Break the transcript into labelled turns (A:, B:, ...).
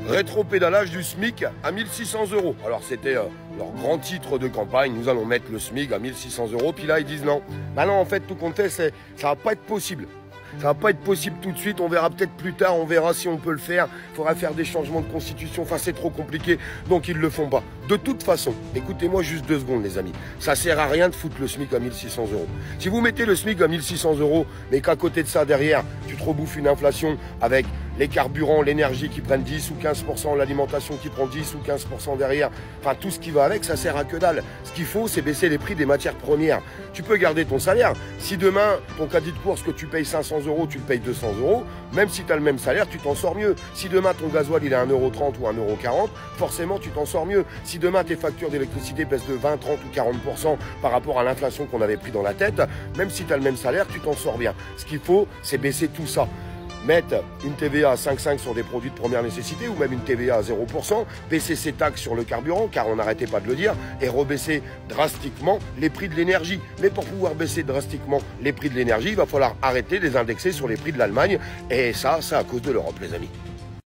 A: Rétropédalage du SMIC à 1600 €. Alors c'était leur grand titre de campagne, nous allons mettre le SMIC à 1600 €, puis là ils disent non. Bah non, en fait tout compte fait, ça va pas être possible. Ça va pas être possible tout de suite, on verra peut-être plus tard, on verra si on peut le faire. Il faudra faire des changements de constitution, enfin c'est trop compliqué, donc ils le font pas. De toute façon, écoutez-moi juste 2 secondes les amis, ça sert à rien de foutre le SMIC à 1600 €. Si vous mettez le SMIC à 1600 €, mais qu'à côté de ça derrière, tu te rebouffes une inflation avec les carburants, l'énergie qui prennent 10 ou 15%, l'alimentation qui prend 10 ou 15% derrière, enfin tout ce qui va avec, ça sert à que dalle. Ce qu'il faut, c'est baisser les prix des matières premières. Tu peux garder ton salaire. Si demain, ton caddie de course que tu payes 500 €, tu le payes 200 €, même si tu as le même salaire, tu t'en sors mieux. Si demain, ton gasoil il est à 1,30 € ou 1,40 €, forcément, tu t'en sors mieux. Si demain, tes factures d'électricité baissent de 20, 30 ou 40% par rapport à l'inflation qu'on avait pris dans la tête, même si tu as le même salaire, tu t'en sors bien. Ce qu'il faut, c'est baisser tout ça. Mettre une TVA à 5,5 sur des produits de première nécessité ou même une TVA à 0%, baisser ses taxes sur le carburant, car on n'arrêtait pas de le dire, et rebaisser drastiquement les prix de l'énergie. Mais pour pouvoir baisser drastiquement les prix de l'énergie, il va falloir arrêter de les indexer sur les prix de l'Allemagne, et ça, c'est à cause de l'Europe, les amis.